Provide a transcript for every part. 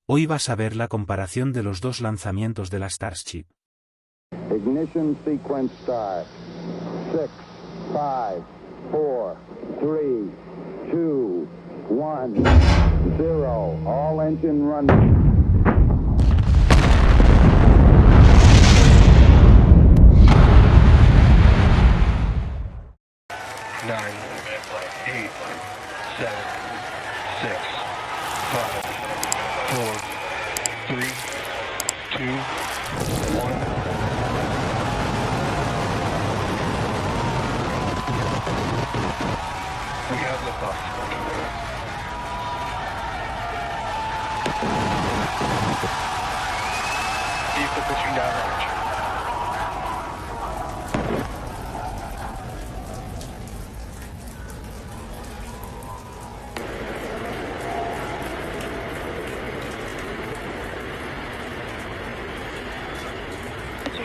Hoy vas a ver la comparación de los dos lanzamientos de la Starship. Ignition sequence start. 6, 5, 4, 3, 2, 1, 0. All engine running. Nine, 8, 7, 6, 5, 4, 3, 2, 1. We have liftoff. Keep the pushing downrange.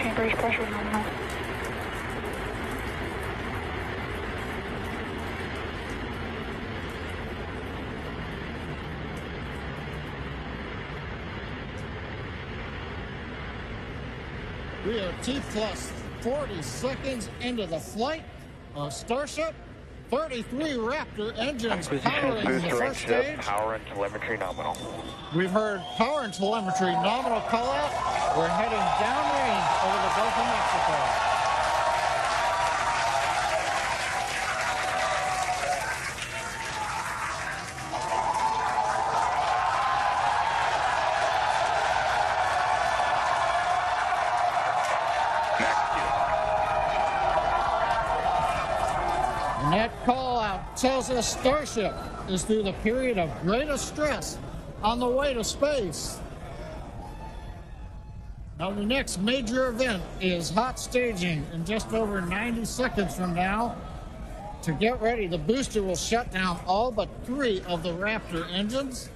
Chambers pressure nominal. We are T plus 40 seconds into the flight of Starship. 33 Raptor engines powering the first stage. Power and telemetry nominal. We've heard power and telemetry nominal call out. We're heading downrange over the Gulf of Mexico. And that call out tells us Starship is through the period of greatest stress on the way to space. Now the next major event is hot staging in just over 90 seconds from now. To get ready, the booster will shut down all but 3 of the Raptor engines.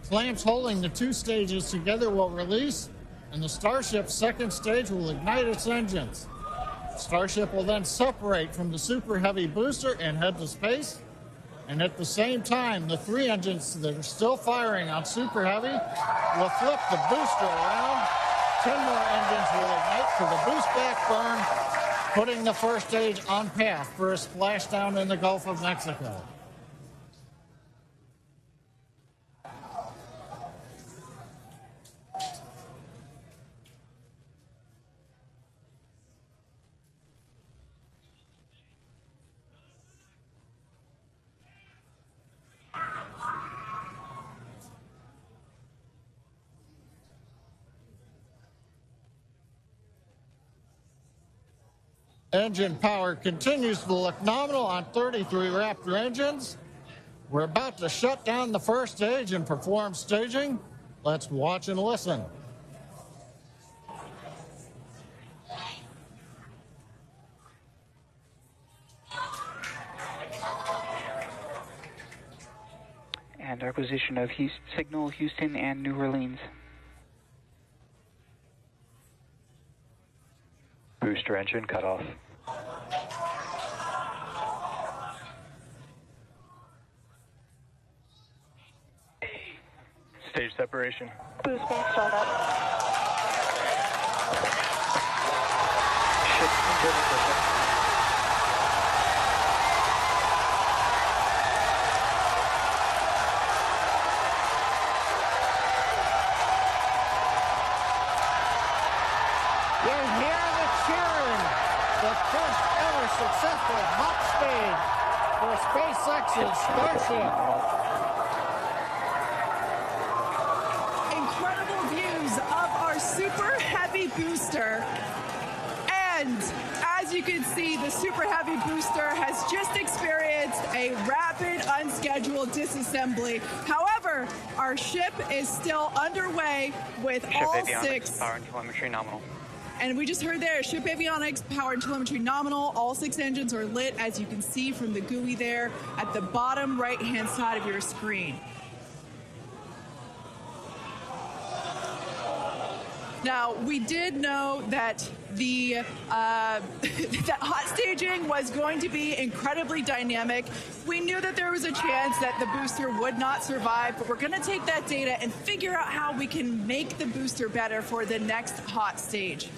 Clamps holding the 2 stages together will release, and the Starship's second stage will ignite its engines. Starship will then separate from the Super Heavy booster and head to space. And at the same time, the 3 engines that are still firing on Super Heavy will flip the booster around. 10 more engines will ignite for the boost back burn, putting the first stage on path for a splashdown in the Gulf of Mexico. Engine power continues to look nominal on 33 Raptor engines. We're about to shut down the first stage and perform staging. Let's watch and listen. And acquisition of signal Houston and New Orleans. Booster engine cut off. Stage separation. Boost back startup. Ship internal system. You hear the cheering. The first ever successful hot stage for SpaceX's Starship. Incredible views of our Super Heavy booster. And as you can see, the Super Heavy booster has just experienced a rapid, unscheduled disassembly. However, our ship is still underway with Ship all avionics, 6. power and telemetry nominal. And we just heard there, ship avionics, power and telemetry nominal. All 6 engines are lit, as you can see from the GUI there at the bottom right-hand side of your screen. Now, we did know that the that hot staging was going to be incredibly dynamic. We knew that there was a chance that the booster would not survive, but we're going to take that data and figure out how we can make the booster better for the next hot stage.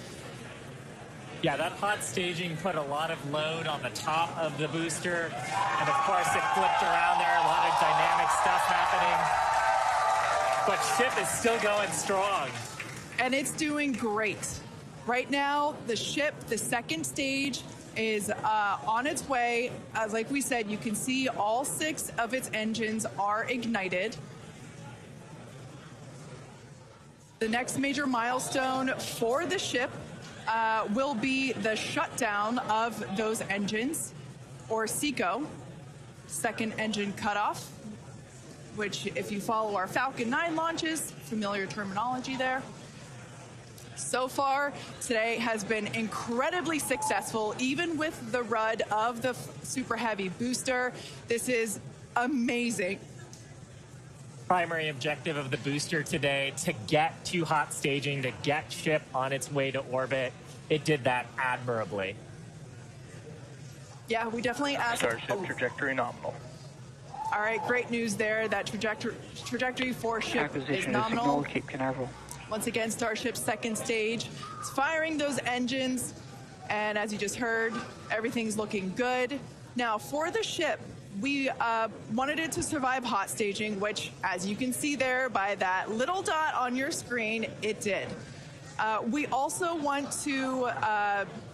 Yeah, that hot staging put a lot of load on the top of the booster, and of course it flipped around there, a lot of dynamic stuff happening. But ship is still going strong. And it's doing great. Right now, the ship, the second stage, is on its way. Like we said, you can see all 6 of its engines are ignited. The next major milestone for the ship will be the shutdown of those engines, or SECO, second engine cutoff, which, if you follow our Falcon 9 launches, familiar terminology there. So far, today has been incredibly successful, even with the RUD of the Super Heavy booster. This is amazing. Primary objective of the booster today, to get to hot staging, to get ship on its way to orbit. It did that admirably. Yeah, we definitely asked. Starship trajectory nominal. All right, great news there. That trajectory for ship is Acquisition of nominal. signal, Cape Canaveral. Once again, Starship's second stage. It's firing those engines, and as you just heard, everything's looking good. Now, for the ship, we wanted it to survive hot staging, which, as you can see there by that little dot on your screen, it did. We also want to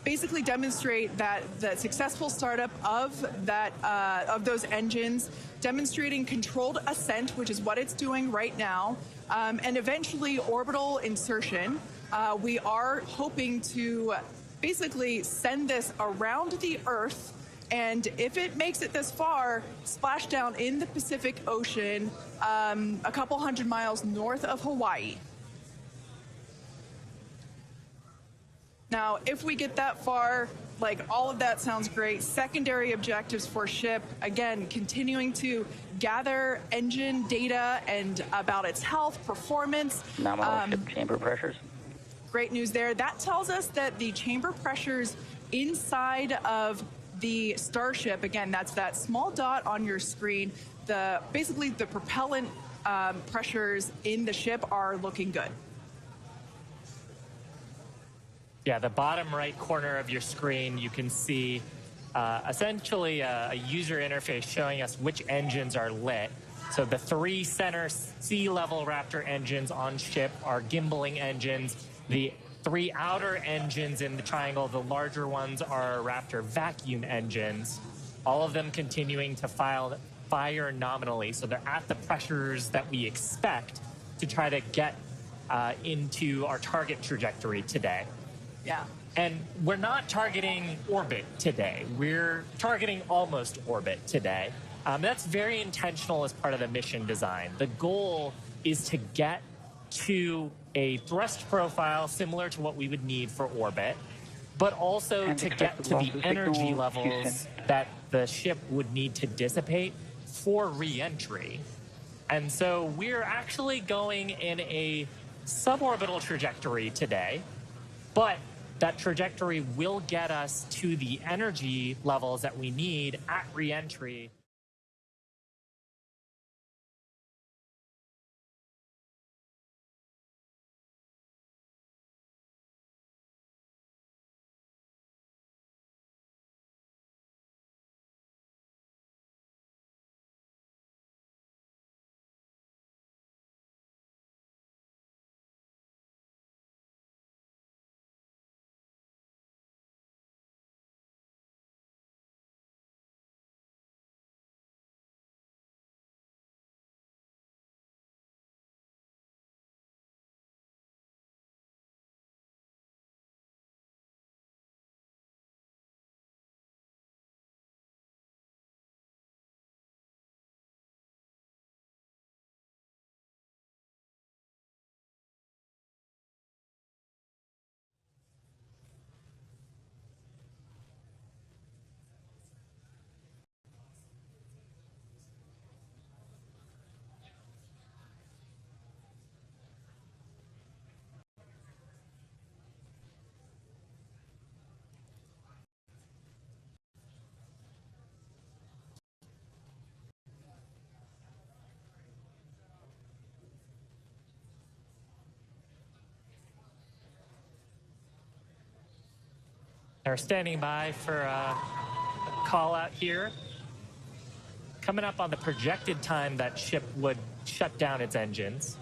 basically demonstrate that the successful startup of those engines, demonstrating controlled ascent, which is what it's doing right now, and eventually orbital insertion. We are hoping to basically send this around the Earth, and if it makes it this far, splash down in the Pacific Ocean, a couple hundred miles north of Hawaii. Now, if we get that far, like, all of that sounds great. Secondary objectives for ship, again, continuing to gather engine data and about its health, performance. Nominal ship chamber pressures. Great news there. That tells us that the chamber pressures inside of the Starship, again, that's that small dot on your screen, basically the propellant pressures in the ship are looking good. Yeah, the bottom right corner of your screen, you can see essentially a user interface showing us which engines are lit. So the 3 center sea-level Raptor engines on ship are gimbaling engines. The 3 outer engines in the triangle, the larger ones, are Raptor vacuum engines, all of them continuing to fire nominally. So they're at the pressures that we expect to try to get into our target trajectory today. Yeah. And we're not targeting orbit today. We're targeting almost orbit today. That's very intentional as part of the mission design. The goal is to get to a thrust profile similar to what we would need for orbit, but also And to get to the energy levels that the ship would need to dissipate for re-entry. And so we're actually going in a suborbital trajectory today, but that trajectory will get us to the energy levels that we need at re-entry. They're standing by for a call out here. Coming up on the projected time that ship would shut down its engines.